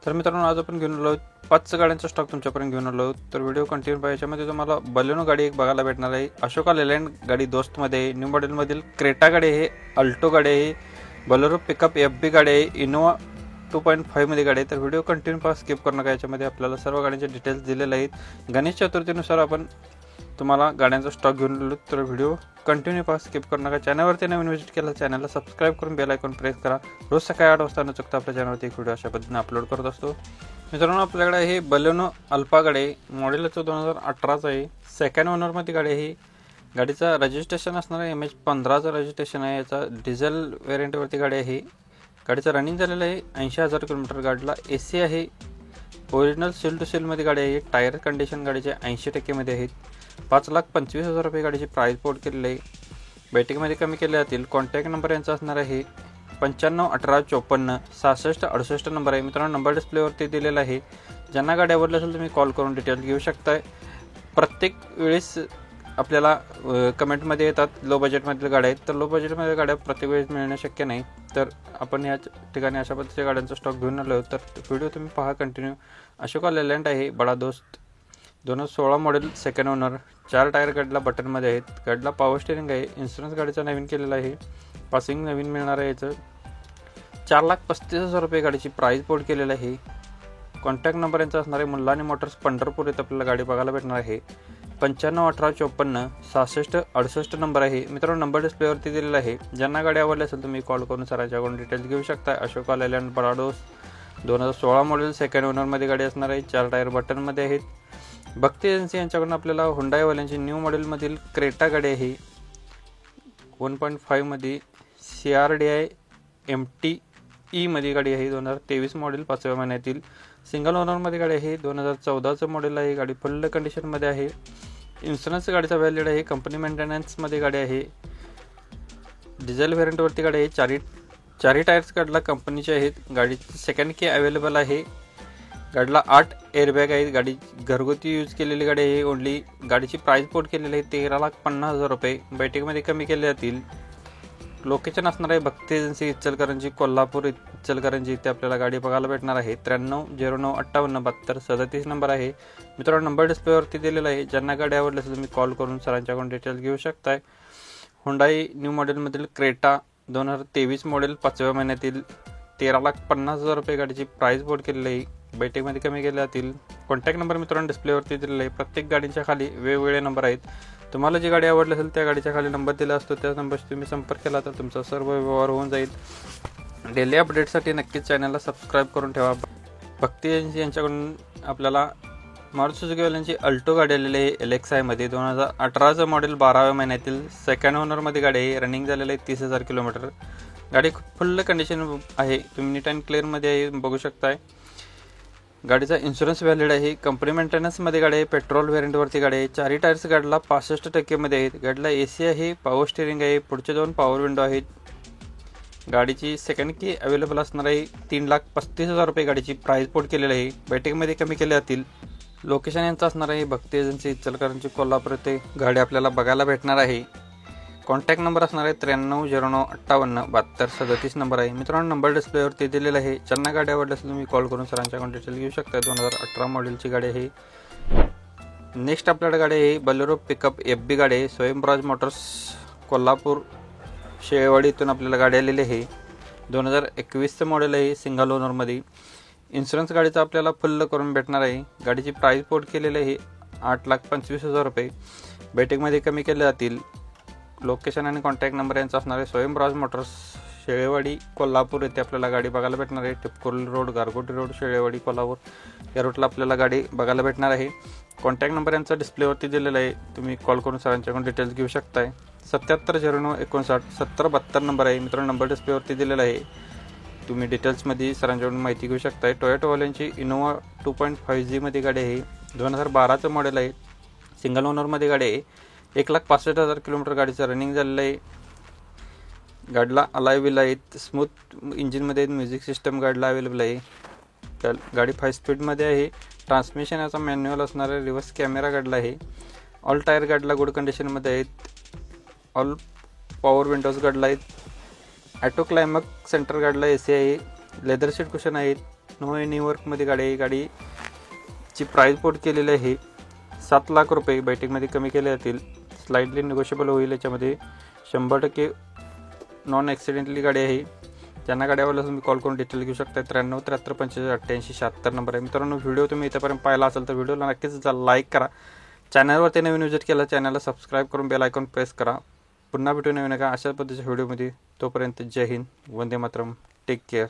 तर मित्रांनो, आज आपण घेऊन आलो 5 गाड्यांचा स्टॉक तुमच्यापर्यंत घेऊन आलो. तर व्हिडिओ कंटिन्यू पाहिजे. याच्यामध्ये तुम्हाला बलेनो गाडी एक बघायला भेटणार आहे, अशोका लेलँड गाडी दोस्तमध्ये, न्यू मॉडेलमधील क्रेटा गाडी आहे, अल्टो गाडी आहे, बोलेरो पिकअप FB गाडी आहे, इनोवा 2.5 मध्ये गाडी आहे. तर व्हिडिओ कंटिन्यू पास स्किप करू नका. याच्यामध्ये आपल्याला सर्व गाड्यांचे डिटेल्स दिलेले आहेत. गणेश चतुर्थीनुसार आपण तुम्हाला गाड्यांचा स्टॉक घेऊन आलो. तर व्हिडिओ कंटिन्यू पास स्किप करू नका. चॅनलवरती नवीन व्हिजिट केला, चॅनलला सबस्क्राईब करून बेल आयकॉन प्रेस करा. रोज सकाळी 8 वाजता न चुकता आपल्या चॅनलवरती एक व्हिडिओ अशा पद्धतीने अपलोड करत असतो. मित्रांनो, आपल्याकडे हे बलेनो अल्फा गाडी आहे, मॉडेलचं 2018चं आहे, सेकंड ओनरमध्ये गाडी आहे. गाडीचं रजिस्ट्रेशन असणार आहे MH15चं रजिस्ट्रेशन आहे. याचा डिझेल व्हेरियंटवरती गाडी आहे. गाडीचं रनिंग झालेलं आहे 80,000 किलोमीटर. गाडीला AC आहे, ओरिजिनल सील टू सीलमध्ये गाडी आहे. टायर कंडिशन गाडीचे 80% मध्ये आहेत. 5,25,000 रुपये गाडीची प्राईस पोर्ट केलेली आहे. बैठकीमध्ये कमी केले जातील. कॉन्टॅक्ट नंबर यांचा असणार आहे 951854 6668 नंबर आहे. मित्रांनो, नंबर डिस्प्लेवरती दिलेला आहे. ज्यांना गाडी आवडली असेल तुम्ही कॉल करून डिटेल्स घेऊ शकताय. प्रत्येक वेळेस आपल्याला कमेंटमध्ये येतात लो बजेटमधील गाड्या आहेत. तर लो बजेटमध्ये गाड्या प्रत्येक वेळेस मिळणं शक्य नाही. तर आपण या ठिकाणी अशा पद्धतीच्या गाड्यांचा स्टॉक घेऊन आलो. तर व्हिडिओ तुम्ही पहा कंटिन्यू. अशोका लेलँड आहे, बडा दोस्त, 2016 मॉडेल, सेकंड ओनर, 4 टायर गाडीला बटनमध्ये आहेत. गाडीला पॉवर स्टेअरिंग आहे. इन्शुरन्स गाडीचा नवीन केलेला आहे. पासिंग नवीन मिळणार आहे. याचं 4,35,000 रुपये गाडीची प्राईस पोर्ट केलेलं आहे. कॉन्टॅक्ट नंबर यांचा असणार आहे मुल्लानी मोटर्स, पंढरपूर येथे आपल्याला गाडी बघायला भेटणार आहे. 951854 6668 नंबर आहे. मित्रांनो, नंबर डिस्प्लेवरती दिलेला आहे. ज्यांना गाडी आवडली असेल तुम्ही कॉल करून सरांच्याकडून डिटेल्स घेऊ शकता. अशोका लेलँड बडाडोस, 2016 मॉडेल, सेकंड ओनरमध्ये गाडी असणार आहे. 4 टायर बटनमध्ये आहेत. भक्ती एजन्सी यांच्याकडून आपल्याला हुंडाईवाल्यांची न्यू मॉडेलमधील क्रेटा गाडी आहे. 1.5 मध्ये CRDI MTE मध्ये गाडी आहे. 2023 मॉडेल, 5व्या महिन्यातील, सिंगल ओनरमध्ये गाडी आहे. 2014चं मॉडेल आहे. गाडी फुल कंडिशनमध्ये आहे. इन्शुरन्स गाडीचा व्हॅलिड आहे. कंपनी मेंटेनन्समध्ये गाडी आहे. डिझेल व्हेरियंटवरती गाडी आहे. चारही टायर्स गाडीला कंपनीचे आहेत. गाडीची सेकंड की अवेलेबल आहे. गाडीला 8 एअरबॅग आहेत. गाडी घरगुती यूज केलेली गाडी आहे ओनली. गाडीची प्राईस पोर्ट केलेली आहे 13,50,000 रुपये. बैठकीमध्ये कमी केले जातील. लोकेशन असणार आहे भक्ती एजन्सी, इचलकरंजी, कोल्हापूर, इचलकरंजी इथे आपल्याला गाडी बघायला भेटणार आहे. 9309587237 नंबर आहे. मित्रांनो, नंबर डिस्प्लेवरती दिलेला आहे. ज्यांना गाडी आवडली असेल तुम्ही कॉल करून सरांच्याकडून डिटेल्स घेऊ शकताय. हुंडाई न्यू मॉडेलमधील क्रेटा 2023 मॉडेल, 5व्या महिन्यातील, 13,50,000 रुपये गाडीची प्राईस बोर्ड केलेली आहे. बैठकीमध्ये कमी केले जातील. कॉन्टॅक्ट नंबर मित्रांनो डिस्प्लेवरती दिलेला आहे. प्रत्येक गाडीच्या खाली वेगवेगळे नंबर आहेत. तुम्हाला जी गाडी आवडली असेल त्या गाडीच्या खाली नंबर दिला असतो. त्या नंबरशी तुम्ही संपर्क केला तर तुमचा सर्व व्यवहार होऊन जाईल. डेली अपडेटसाठी नक्कीच चॅनलला सबस्क्राईब करून ठेवा. भक्ती एजन्सी यांच्याकडून आपल्याला मारुती सुझुकी वाल्यांची अल्टो गाडी आलेली आहे LXI मध्ये. 2018चं मॉडेल, 12व्या महिन्यातील, सेकंड ओनरमध्ये गाडी आहे. रनिंग झालेलं आहे 30,000 किलोमीटर. गाडी फुल कंडिशन आहे. तुम्ही नीट अँड क्लिअरमध्ये आहे, बघू शकताय. गाडीचा इन्शुरन्स व्हॅलिड आहे. कंपनी मेंटेनन्समध्ये गाडी आहे. पेट्रोल व्हेरियंटवरती गाडी आहे. 4 टायर्स गाडीला 65% मध्ये आहेत. गाडीला AC आहे, पॉवर स्टेअरिंग आहे, पुढचे 2 पॉवर विंडो आहेत. गाडीची सेकंड की अवेलेबल असणार आहे. 3,35,000 रुपये गाडीची प्राईस पोर्ट केलेली आहे. बैठकीमध्ये कमी केले जातील. लोकेशन यांचं असणार आहे भक्ती एजन्सी, इचलकरंजी, कोल्हापूर येथे गाडी आपल्याला बघायला भेटणार आहे. कॉन्टॅक्ट नंबर असणार आहे 9309587237 नंबर आहे. मित्रांनो, नंबर डिस्प्लेवरती दिलेला आहे. ज्यांना गाडी आवडली असेल तुम्ही कॉल करून सरांच्याकडून डिटेल घेऊ शकता. 2018 मॉडेलची गाडी आहे. नेक्स्ट आपल्याकडे गाडी आहे बोलेरो पिकअप FB गाडी आहे. स्वयंराज मोटर्स, कोल्हापूर, शेळेवाडी इथून आपल्याला गाडी आलेली आहे. 2021चं मॉडेल आहे, सिंगल ओनरमध्ये. इन्शुरन्स गाडीचा आपल्याला फुल्ल करून भेटणार आहे. गाडीची प्राईस पोर्ट केलेली आहे 8,25,000 रुपये. बैठकीमध्ये कमी केले जातील. लोकेशन आणि कॉन्टॅक्ट नंबर यांचा असणार आहे स्वयंराज मोटर्स, शेळेवाडी, कोल्हापूर येथे आपल्याला गाडी बघायला भेटणार आहे. टिपकुर्ली रोड, गारगोटी रोड, शेळेवाडी, कोल्हापूर या रूटला आपल्याला गाडी बघायला भेटणार आहे. कॉन्टॅक्ट नंबर यांचा डिस्प्लेवरती दिलेला आहे. तुम्ही कॉल करून सरांच्याकडून डिटेल्स घेऊ शकताय. 770959 7072 नंबर आहे. मित्रांनो, नंबर डिस्प्लेवरती दिलेला आहे. तुम्ही डिटेल्समध्ये सरांच्याकडून माहिती घेऊ शकताय. टोयोटावाल्यांची इनोवा 2.5G मध्ये गाडी आहे. 2012चं मॉडेल आहे. सिंगल ओनरमध्ये गाडी आहे. 1,65,000 किलोमीटर गाडीचं रनिंग झालेलं आहे. गाडीला अलाय व्हील आहेत. स्मूथ इंजिनमध्ये म्युझिक सिस्टम गाडीला अवेलेबल आहे. गाडी 5 स्पीडमध्ये आहे. ट्रान्समिशन याचा मॅन्युअल असणार आहे. रिव्हर्स कॅमेरा गाडीला आहे. ऑल टायर गाडीला गुड कंडिशनमध्ये आहेत. ऑल पॉवर विंडोज गाडीला आहेत. ॲटो क्लायमॅक्स सेंटर गाडीला AC आहे. लेदर सीट कुशन आहेत. स्नो एनी वर्कमध्ये गाडी आहे. गाडीची प्राईस पोट केलेली आहे 7 लाख रुपये. बैठकमध्ये कमी केले जातील, स्लाइडली निगोशिएबल होईल. याच्यामध्ये 100% नॉन ॲक्सिडेंटली गाडी आहे. ज्यांना गाडी आवडल्यास तुम्ही कॉल करून डिटेल घेऊ शकता. 93 73 45 88 76 नंबर आहे. मित्रांनो, व्हिडिओ तुम्ही इथेपर्यंत पाहिला असेल तर व्हिडिओला नक्कीच लाईक करा. चॅनलवरती नवीन विजिट केला चॅनलला सबस्क्राईब करून बेल आयकॉन प्रेस करा. पुन्हा भेटू नवीन एका अशा पद्धतीच्या व्हिडिओमध्ये. तोपर्यंत जय हिंद, वंदे मातरम, टेक केअर.